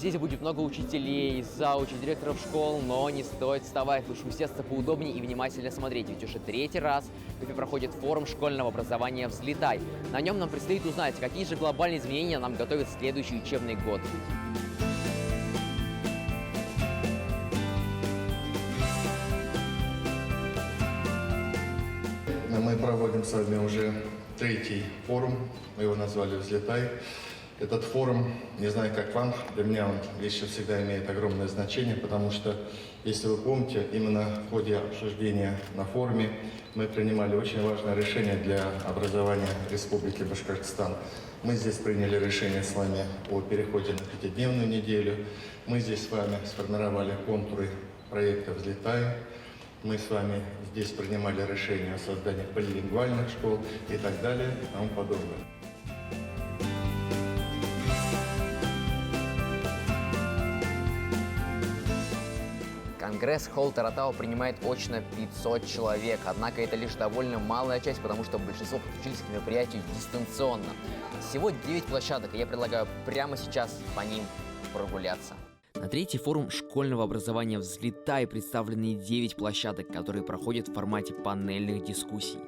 Здесь будет много учителей, заучей, директоров школ, но не стоит вставать, лучше усесться поудобнее и внимательно смотреть, ведь уже третий раз проходит форум школьного образования «Взлетай». На нем нам предстоит узнать, какие же глобальные изменения нам готовит следующий учебный год. Мы проводим с вами уже третий форум, мы его назвали «Взлетай». Этот форум, не знаю, как вам, для меня он еще всегда имеет огромное значение, потому что, если вы помните, именно в ходе обсуждения на форуме мы принимали очень важное решение для образования Республики Башкортостан. Мы здесь приняли решение с вами о переходе на 5-дневную неделю. Мы здесь с вами сформировали контуры проекта «Взлетай». Мы с вами здесь принимали решение о создании полилингвальных школ и так далее и тому подобное. Конгресс-холл Таратау принимает очно 500 человек, однако это лишь довольно малая часть, потому что большинство подключились к мероприятию дистанционно. Всего 9 площадок, и я предлагаю прямо сейчас по ним прогуляться. На третий форум школьного образования «Взлетай» представлены 9 площадок, которые проходят в формате панельных дискуссий.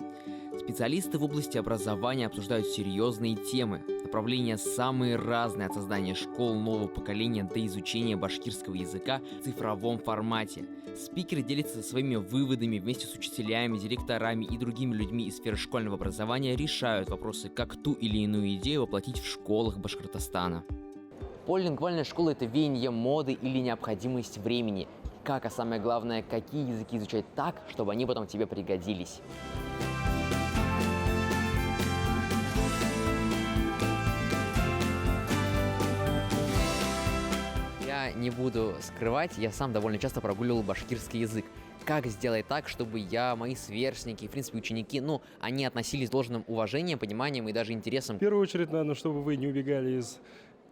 Специалисты в области образования обсуждают серьезные темы, направления самые разные, от создания школ нового поколения до изучения башкирского языка в цифровом формате. Спикеры делятся своими выводами, вместе с учителями, директорами и другими людьми из сферы школьного образования решают вопросы, как ту или иную идею воплотить в школах Башкортостана. Полилингвальная школа – это веяние моды или необходимость времени. Как, а самое главное, какие языки изучать так, чтобы они потом тебе пригодились. Я не буду скрывать, я сам довольно часто прогуливал башкирский язык. Как сделать так, чтобы мои сверстники, в принципе, ученики, они относились с должным уважением, пониманием и даже интересом? В первую очередь, наверное, чтобы вы не убегали из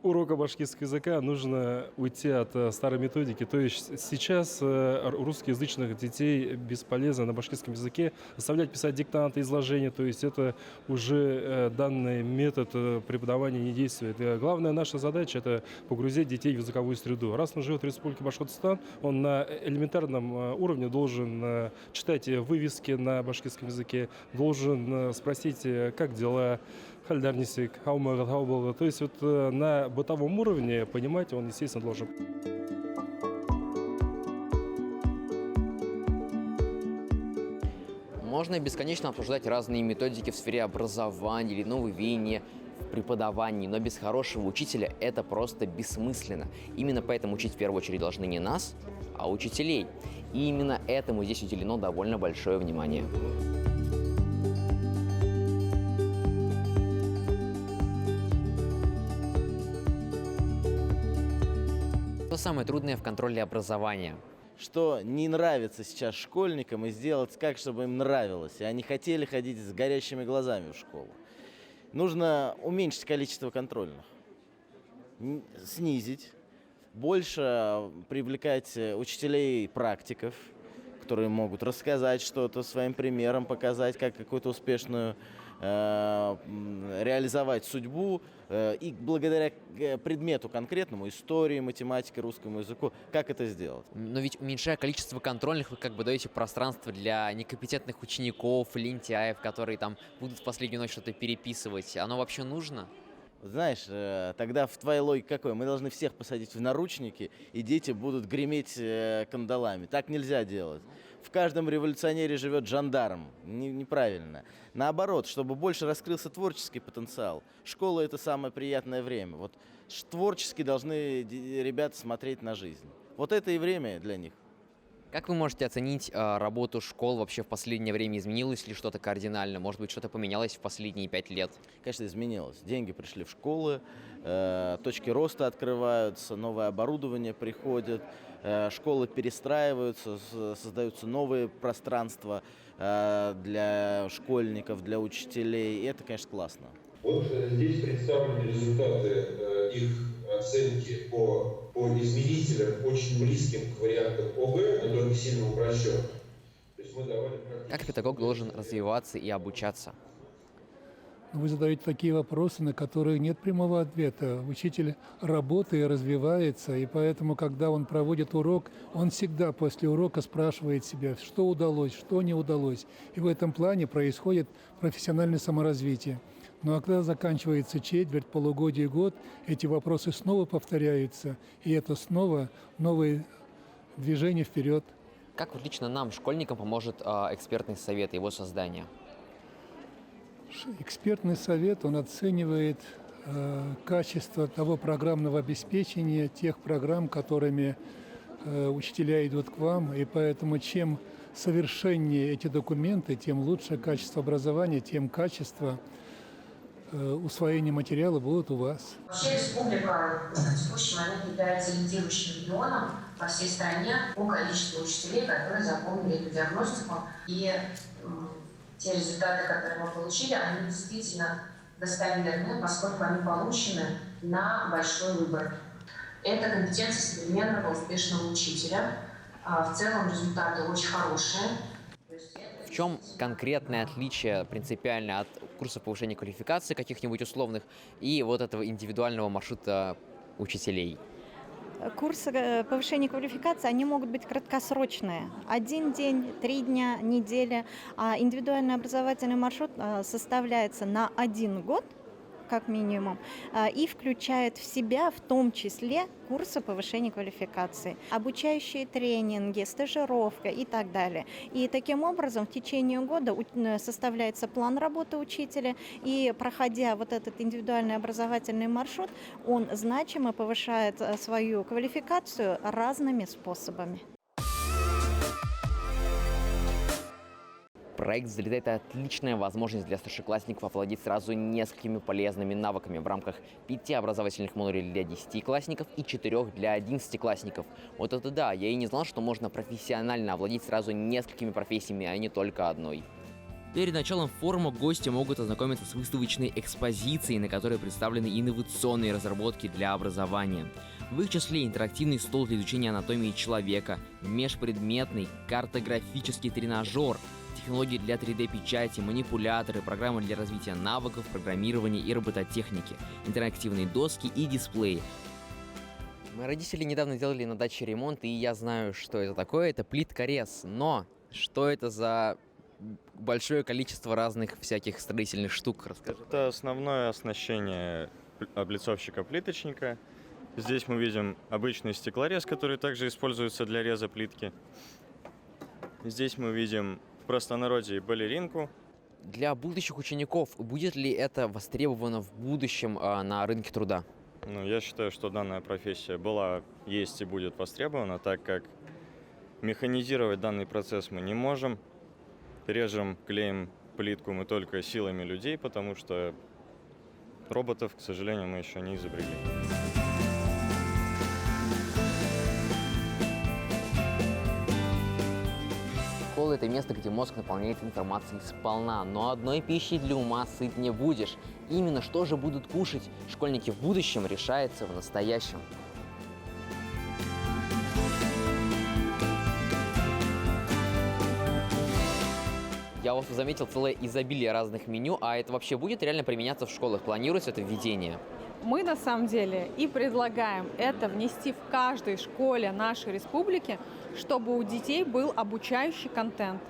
урока башкирского языка, нужно уйти от старой методики. То есть сейчас русскоязычных детей бесполезно на башкирском языке заставлять писать диктанты, изложения. То есть это уже данный метод преподавания не действует. И главная наша задача – это погрузить детей в языковую среду. Раз он живет в Республике Башкортостан, он на элементарном уровне должен читать вывески на башкирском языке, должен спросить, как дела, хальдарнисик, хаумагал, хаубал. То есть вот на бытовом уровне понимать он, естественно, должен. Можно бесконечно обсуждать разные методики в сфере образования или новые веяния в преподавании, но без хорошего учителя это просто бессмысленно. Именно поэтому учить в первую очередь должны не нас, а учителей. И именно этому здесь уделено довольно большое внимание. Что самое трудное в контроле образования? Что не нравится сейчас школьникам, и сделать как, чтобы им нравилось, и они хотели ходить с горящими глазами в школу. Нужно уменьшить количество контрольных, снизить, больше привлекать учителей-практиков, которые могут рассказать что-то, своим примером показать, как какую-то успешную реализовать судьбу, и благодаря предмету конкретному, истории, математике, русскому языку, как это сделать. Но ведь уменьшая количество контрольных, вы как бы даете пространство для некомпетентных учеников, лентяев, которые там будут в последнюю ночь что-то переписывать. Оно вообще нужно? Знаешь, тогда в твоей логике какой? Мы должны всех посадить в наручники, и дети будут греметь кандалами. Так нельзя делать. В каждом революционере живет жандарм. Неправильно. Наоборот, чтобы больше раскрылся творческий потенциал. Школа – это самое приятное время. Вот творчески должны ребята смотреть на жизнь. Вот это и время для них. Как вы можете оценить работу школ вообще в последнее время? Изменилось ли что-то кардинально? Может быть, что-то поменялось в последние 5 лет? Конечно, изменилось. Деньги пришли в школы, точки роста открываются, новое оборудование приходит, школы перестраиваются, создаются новые пространства для школьников, для учителей. И это, конечно, классно. Вот здесь представлены результаты их оценки по измерителям, очень близким к вариантам ОГЭ, но только сильно упрощенным. Как педагог должен развиваться и обучаться? Но вы задаете такие вопросы, на которые нет прямого ответа. Учитель работает и развивается, и поэтому, когда он проводит урок, он всегда после урока спрашивает себя, что удалось, что не удалось. И в этом плане происходит профессиональное саморазвитие. Ну а когда заканчивается четверть, полугодие, год, эти вопросы снова повторяются, и это снова новые движения вперед. Как вот лично нам, школьникам, поможет экспертный совет, его создание? Экспертный совет, он оценивает качество того программного обеспечения, тех программ, которыми учителя идут к вам, и поэтому чем совершеннее эти документы, тем лучше качество образования, тем качество усвоения материала будет у вас. Вообще республика на текущий момент является лидирующим регионом по всей стране по количеству учителей, которые заполнили эту диагностику. И те результаты, которые мы получили, они действительно достоверны, поскольку они получены на большой выбор. Это компетенция современного успешного учителя. В целом результаты очень хорошие. В чем конкретное отличие принципиально от курсов повышения квалификации каких-нибудь условных и вот этого индивидуального маршрута учителей? Курсы повышения квалификации, они могут быть краткосрочные. 1 день, 3 дня, неделя. А индивидуальный образовательный маршрут составляется на 1 год, как минимум, и включает в себя в том числе курсы повышения квалификации, обучающие тренинги, стажировка и так далее. И таким образом в течение года составляется план работы учителя, и проходя вот этот индивидуальный образовательный маршрут, он значимо повышает свою квалификацию разными способами. Проект «Залетай» — это отличная возможность для старшеклассников овладеть сразу несколькими полезными навыками в рамках 5 образовательных модулей для 10-классников и 4 для 11-классников. Вот это да, я и не знал, что можно профессионально овладеть сразу несколькими профессиями, а не только одной. Перед началом форума гости могут ознакомиться с выставочной экспозицией, на которой представлены инновационные разработки для образования. В их числе интерактивный стол для изучения анатомии человека, межпредметный картографический тренажер, технологии для 3D-печати, манипуляторы, программы для развития навыков, программирования и робототехники, интерактивные доски и дисплеи. Мои родители недавно делали на даче ремонт, и я знаю, что это такое. Это плиткорез. Но что это за большое количество разных всяких строительных штук? Расскажи. Это основное оснащение облицовщика-плиточника. Здесь мы видим обычный стеклорез, который также используется для реза плитки. Здесь мы видим в простонародье балеринку. Для будущих учеников будет ли это востребовано в будущем на рынке труда? Я считаю, что данная профессия была, есть и будет востребована, так как механизировать данный процесс мы не можем. Режем, клеим плитку мы только силами людей, потому что роботов, к сожалению, мы еще не изобрели. Школа — это место, где мозг наполняется информацией сполна, но одной пищей для ума сыт не будешь. Именно что же будут кушать школьники в будущем, решается в настоящем. Я вот заметил целое изобилие разных меню, а это вообще будет реально применяться в школах? Планируется это введение? Мы на самом деле и предлагаем это внести в каждой школе нашей республики, чтобы у детей был обучающий контент.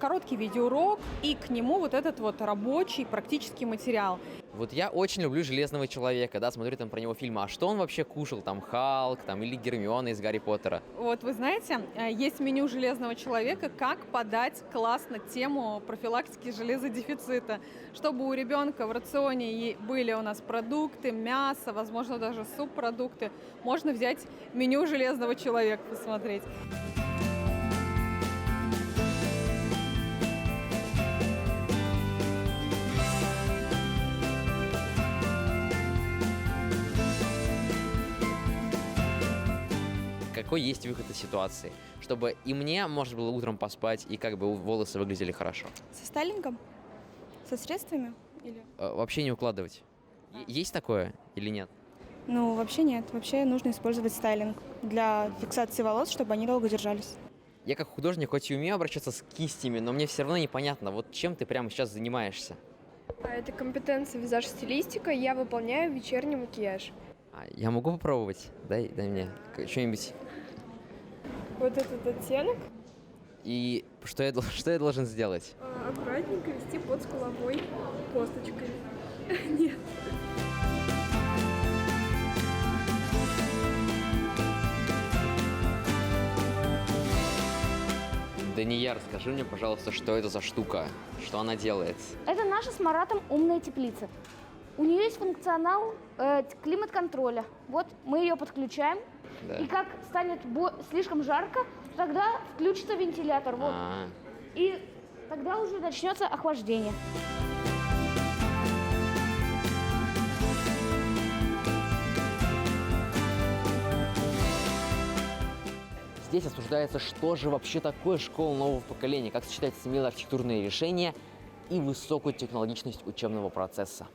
Короткий видеоурок и к нему вот этот вот рабочий практический материал. Вот я очень люблю «Железного человека», да, смотрю там про него фильмы. А что он вообще кушал? Там Халк, там или Гермиона из «Гарри Поттера». Вот вы знаете, есть меню «Железного человека», как подать классно тему профилактики железодефицита, чтобы у ребенка в рационе были у нас продукты, мясо, возможно, даже субпродукты. Можно взять меню «Железного человека» посмотреть. Какой есть выход из ситуации, чтобы и мне можно было утром поспать, и как бы волосы выглядели хорошо? Со стайлингом? Со средствами? Или? Вообще не укладывать. Есть такое или нет? Вообще нет. Вообще нужно использовать стайлинг для фиксации волос, чтобы они долго держались. Я как художник хоть и умею обращаться с кистями, но мне все равно непонятно, вот чем ты прямо сейчас занимаешься? Это компетенция визаж-стилистика. Я выполняю вечерний макияж. Я могу попробовать? Дай мне что-нибудь. Вот этот оттенок. И что я должен сделать? Аккуратненько вести под скуловой косточкой. Нет. Дания, расскажи мне, пожалуйста, что это за штука? Что она делает? Это наша с Маратом умная теплица. У нее есть функционал климат-контроля. Вот мы ее подключаем, Да. и как станет слишком жарко, тогда включится вентилятор. Вот. И тогда уже начнется охлаждение. Здесь обсуждается, что же вообще такое школа нового поколения, как сочетать смелые архитектурные решения и высокую технологичность учебного процесса.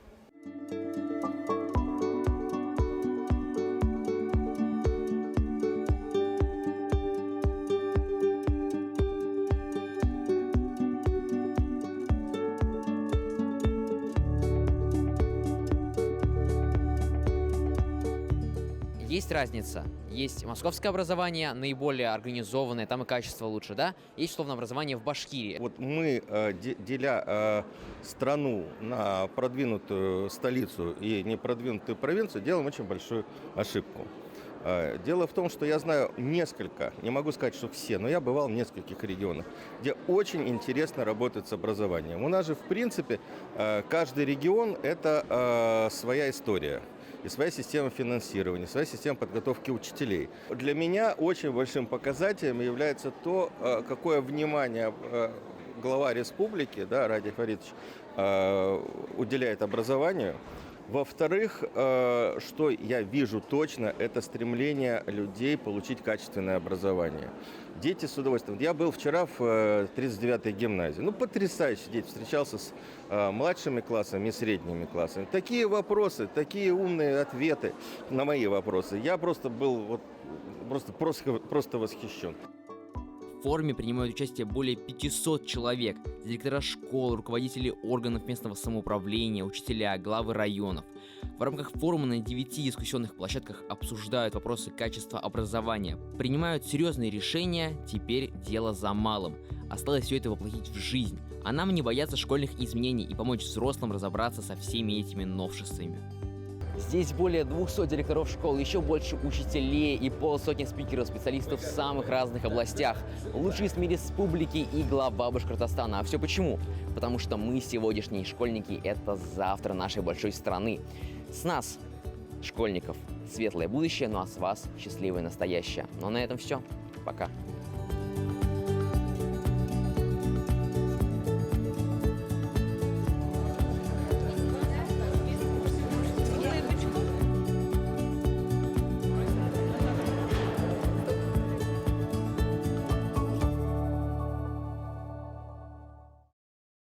Есть разница. Есть московское образование, наиболее организованное, там и качество лучше, да? Есть условное образование в Башкирии. Вот мы, деля страну на продвинутую столицу и непродвинутую провинцию, делаем очень большую ошибку. Дело в том, что я знаю несколько, не могу сказать, что все, но я бывал в нескольких регионах, где очень интересно работать с образованием. У нас же, в принципе, каждый регион – это своя история. И своя система финансирования, своя система подготовки учителей. Для меня очень большим показателем является то, какое внимание глава республики, да, Радий Фаридович, уделяет образованию. Во-вторых, что я вижу точно, это стремление людей получить качественное образование. Дети с удовольствием. Я был вчера в 39-й гимназии. Ну, потрясающе дети. Встречался с младшими классами и средними классами. Такие вопросы, такие умные ответы на мои вопросы. Я просто был просто восхищен. В форуме принимают участие более 500 человек. Директора школ, руководители органов местного самоуправления, учителя, главы районов. В рамках форума на 9 дискуссионных площадках обсуждают вопросы качества образования. Принимают серьезные решения, теперь дело за малым. Осталось все это воплотить в жизнь. А нам не бояться школьных изменений и помочь взрослым разобраться со всеми этими новшествами. Здесь более 200 директоров школ, еще больше учителей и полсотни спикеров, специалистов в самых разных областях. Лучшие СМИ республики и глава Башкортостана. А все почему? Потому что мы, сегодняшние школьники, это завтра нашей большой страны. С нас, школьников, светлое будущее, ну а с вас счастливое настоящее. Ну а на этом все. Пока.